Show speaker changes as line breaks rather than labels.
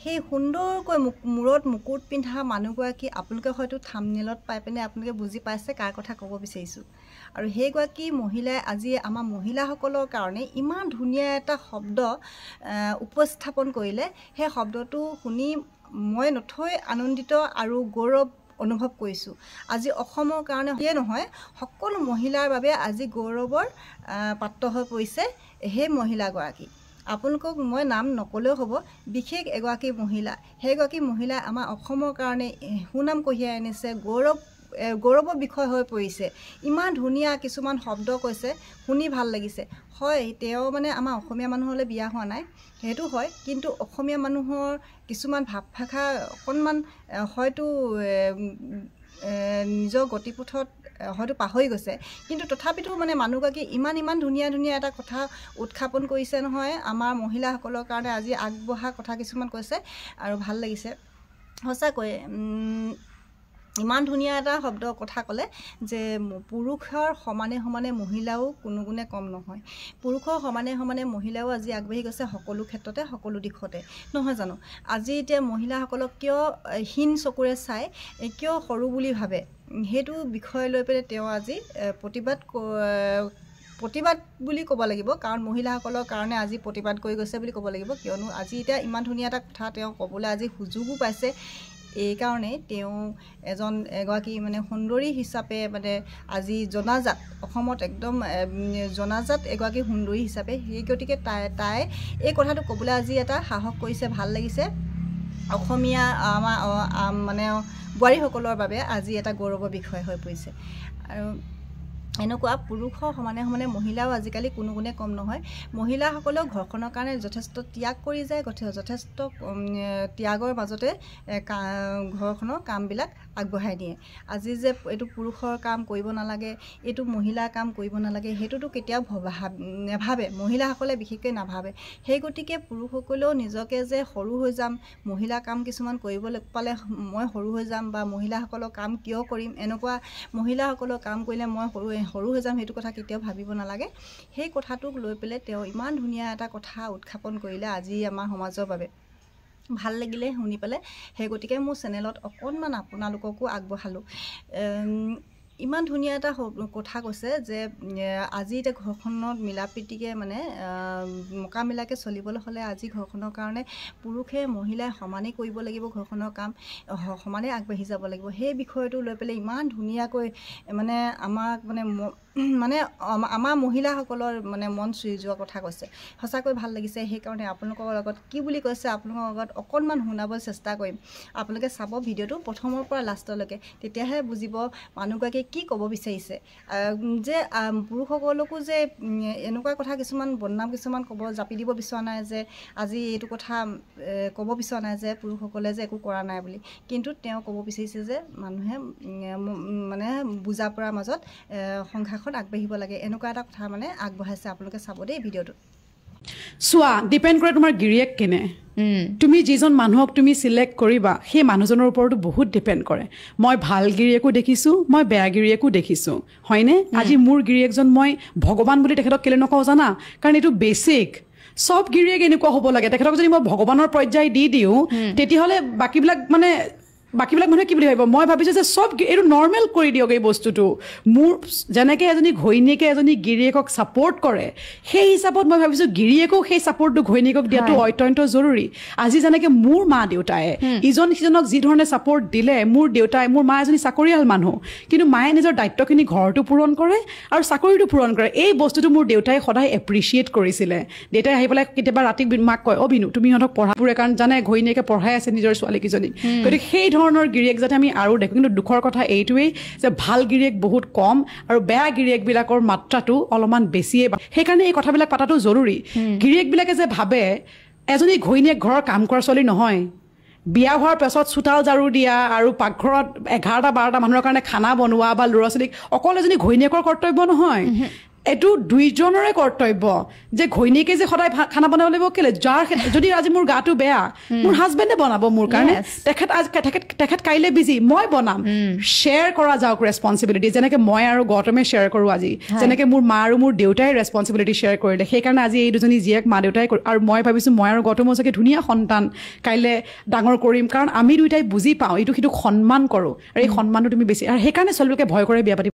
সেই সুন্দৰকৈ মূৰত মুকুট পিন্ধা মানুহগৰাকী আপোনালোকে হয়তো থাম্বনেইলত পাই পিনে আপোনালোকে বুজি পাইছে কাৰ কথা ক'ব বিচাৰিছোঁ আৰু সেইগৰাকী মহিলাই আজি আমাৰ মহিলাসকলৰ কাৰণে ইমান ধুনীয়া এটা শব্দ উপস্থাপন কৰিলে সেই শব্দটো শুনি মই নথৈ আনন্দিত আৰু গৌৰৱ অনুভৱ কৰিছোঁ আজি অসমৰ কাৰণে ইয়ে নহয় সকলো মহিলাৰ বাবে আজি গৌৰৱৰ পাত্ৰ হৈ পৰিছে সেই মহিলাগৰাকী আপোনালোকক মই নাম নকলেও হ'ব বিশেষ এগৰাকী মহিলা সেইগৰাকী মহিলাই আমাৰ অসমৰ কাৰণে সুনাম কঢ়িয়াই আনিছে গৌৰৱৰ বিষয় হৈ পৰিছে ইমান ধুনীয়া কিছুমান শব্দ কৈছে শুনি ভাল লাগিছে হয় তেওঁ মানে আমাৰ অসমীয়া মানুহলৈ বিয়া হোৱা নাই সেইটো হয় কিন্তু অসমীয়া মানুহৰ কিছুমান ভাৱ ভাষা অকণমান হয়তো নিজৰ গতিপথত হয়তো পাহৰি গৈছে কিন্তু তথাপিতো মানে মানুহগৰাকী ইমান ধুনীয়া এটা কথা উত্থাপন কৰিছে নহয় আমাৰ মহিলাসকলৰ কাৰণে আজি আগবঢ়া কথা কিছুমান কৈছে আৰু ভাল লাগিছে সঁচাকৈ ইমান ধুনীয়া এটা শব্দ কথা ক'লে যে পুৰুষৰ সমানে মহিলাও কোনো গুণে কম নহয় পুৰুষৰ সমানে মহিলাও আজি আগবাঢ়ি গৈছে সকলো ক্ষেত্ৰতে সকলো দিশতে নহয় জানো আজি এতিয়া মহিলাসকলক কিয় হীন চকুৰে চাই কিয় সৰু বুলি ভাবে সেইটো বিষয় লৈ পেলাই তেওঁ আজি প্ৰতিবাদ বুলি ক'ব লাগিব কাৰণ মহিলাসকলৰ কাৰণে আজি প্ৰতিবাদ কৰি গৈছে বুলি ক'ব লাগিব কিয়নো আজি এতিয়া ইমান ধুনীয়া এটা কথা তেওঁ ক'বলৈ আজি সুযোগো পাইছে এই কাৰণে তেওঁ এগৰাকী মানে সুন্দৰী হিচাপে মানে আজি জনাজাত অসমত একদম জনাজাত এগৰাকী সুন্দৰী হিচাপে সেই গতিকে তাই এই কথাটো ক'বলৈ আজি এটা সাহস কৰিছে ভাল লাগিছে অসমীয়া আমাৰ মানে বোৱাৰীসকলৰ বাবে আজি এটা গৌৰৱৰ বিষয় হৈ পৰিছে আৰু এনেকুৱা পুৰুষৰ সমানে মহিলাও আজিকালি কোনো গুণে কম নহয় মহিলাসকলেও ঘৰখনৰ কাৰণে যথেষ্ট ত্যাগ কৰি যায় যথেষ্ট ত্যাগৰ মাজতে ঘৰখনৰ কামবিলাক আগবঢ়াই দিয়ে আজি যে এইটো পুৰুষৰ কাম কৰিব নালাগে এইটো মহিলাৰ কাম কৰিব নালাগে সেইটোতো কেতিয়াও নাভাবে মহিলাসকলে বিশেষকৈ নাভাবে সেই গতিকে পুৰুষসকলেও নিজকে যে সৰু হৈ যাম মহিলা কাম কিছুমান কৰিবলৈ পালে মই সৰু হৈ যাম বা মহিলাসকলৰ কাম কিয় কৰিম এনেকুৱা মহিলাসকলৰ কাম কৰিলে মই সৰু হৈ যাম সেইটো কথা কেতিয়াও ভাবিব নালাগে সেই কথাটোক লৈ পেলাই তেওঁ ইমান ধুনীয়া এটা কথা উত্থাপন কৰিলে আজি আমাৰ সমাজৰ বাবে ভাল লাগিলে শুনি পেলাই সেই গতিকে মোৰ চেনেলত অকণমান আপোনালোককো আগবঢ়ালোঁ ইমান ধুনীয়া এটা কথা কৈছে যে আজি এতিয়া ঘৰখনত মিলাপ্ৰীতিকে মানে মোকামিলাকে চলিবলৈ হ'লে আজি ঘৰখনৰ কাৰণে পুৰুষে মহিলাই সমানেই কৰিব লাগিব ঘৰখনৰ কাম সমানেই আগবাঢ়ি যাব লাগিব সেই বিষয়টো লৈ পেলাই ইমান ধুনীয়াকৈ মানে আমাক মানে আমাৰ মহিলাসকলৰ মানে মন চুই যোৱা কথা কৈছে সঁচাকৈ ভাল লাগিছে সেইকাৰণে আপোনালোকৰ লগত কি বুলি কৈছে আপোনালোকৰ লগত অকণমান শুনাবলৈ চেষ্টা কৰিম আপোনালোকে চাব ভিডিঅ'টো প্ৰথমৰ পৰা লাষ্টলৈকে তেতিয়াহে বুজিব মানুহগৰাকীয়ে কি ক'ব বিচাৰিছে যে পুৰুষসকলকো যে এনেকুৱা কথা কিছুমান বদনাম কিছুমান ক'ব জাপি দিব বিচৰা নাই যে আজি এইটো কথা ক'ব বিচৰা নাই যে পুৰুষসকলে যে একো কৰা নাই বুলি কিন্তু তেওঁ ক'ব বিচাৰিছে যে মানুহে মানে বুজা পৰাৰ মাজত সংঘাত আগবাঢ়িব লাগে এনেকুৱা এটা কথা মানে আগবঢ়াইছে আপোনালোকে চাব দেই ভিডিঅ'টো
চোৱা ডিপেণ্ড কৰে তোমাৰ গিৰিয়েক কেনে তুমি যিজন মানুহক তুমি সিলেক্ট কৰিবা সেই মানুহজনৰ ওপৰতো বহুত ডিপেণ্ড কৰে মই ভাল গিৰিয়েকো দেখিছোঁ মই বেয়া গিৰিয়েকো দেখিছোঁ হয়নে আজি মোৰ গিৰিয়েকজন মই ভগৱান বুলি তেখেতক কেলে নকওঁ জানা কাৰণ এইটো বেছিক সব গিৰিয়েক এনেকুৱা হ'ব লাগে তেখেতক যদি মই ভগৱানৰ পৰ্যায় দি দিওঁ তেতিয়াহ'লে বাকীবিলাক মানুহে কি বুলি ভাবিব মই ভাবিছোঁ যে সব এইটো নৰ্মেল কৰি দিয়ক এই বস্তুটো মোৰ যেনেকৈ এজনী ঘৈণীয়েকে এজনী গিৰিয়েকক ছাপোৰ্ট কৰে সেই হিচাপত মই ভাবিছোঁ গিৰিয়েকক সেই ছাপোৰ্টটো ঘৈণীয়েকক দিয়াটো অত্যন্ত জৰুৰী আজি যেনেকৈ মোৰ মা দেউতাই ইজন সিজনক যি ধৰণে ছাপোৰ্ট দিলে মোৰ মা এজনী চাকৰিয়াল মানুহ কিন্তু মায়ে নিজৰ দায়িত্বখিনি ঘৰটো পূৰণ কৰে আৰু চাকৰিটো পূৰণ কৰে এই বস্তুটো মোৰ দেউতাই সদায় এপ্ৰিচিয়েট কৰিছিলে দেউতাই আহি পেলাই কেতিয়াবা ৰাতি মাক কয় বিনু তুমি সিহঁতক পঢ়াবোৰে কাৰণ জানে ঘৈণীয়েকে পঢ়াই আছে নিজৰ ছোৱালীকেইজনীক গতিকে সেই ধৰণৰ গিৰিয়েক যাতে আমি আৰু দেখোঁ কিন্তু দুখৰ কথা এইটোৱেই যে ভাল গিৰিয়েক বহুত কম আৰু বেয়া গিৰিয়েকবিলাকৰ মাত্ৰাটো অলপমান বেছিয়ে সেইকাৰণে এই কথাবিলাক পাতাটো জৰুৰী গিৰিয়েকবিলাকে যে ভাবে এজনী ঘৈণীয়েক ঘৰৰ কাম কৰা ছোৱালী নহয় বিয়া হোৱাৰ পাছত চোতাল ঝাৰু দিয়া আৰু পাকঘৰত 11-12টা মানুহৰ কাৰণে খানা বনোৱা বা ল'ৰা ছোৱালীক অকল এজনী ঘৈণীয়েকৰ কৰ্তব্য নহয় এইটো দুইজনৰে কৰ্তব্য যে ঘৈণীয়েকে যে সদায় খানা বনাব লাগিব কেলে যাৰ যদি আজি মোৰ গাটো বেয়া মোৰ হাজবেণ্ডে বনাব মোৰ কাৰণে তেখেত কাইলৈ বিজি মই বনাম শ্বেয়াৰ কৰা যাওক ৰেছপনচিবিলিটি যেনেকৈ মই আৰু গৌতমে শ্বেয়াৰ কৰোঁ আজি যেনেকৈ মোৰ মা আৰু মোৰ দেউতাই ৰেছপনচিবিলিটি শ্বেয়াৰ কৰিলে সেইকাৰণে আজি এই দুজনী জীয়েক মা দেউতাই আৰু মই ভাবিছোঁ মই আৰু গৌতমৰ চাগে ধুনীয়া সন্তান কাইলৈ ডাঙৰ কৰিম কাৰণ আমি দুয়োটাই বুজি পাওঁ এইটো সিটোক সন্মান কৰোঁ আৰু এই সন্মানটো তুমি বেছি আৰু সেইকাৰণে ছোৱালীবিলাকে ভয় কৰে বিয়া পাতিব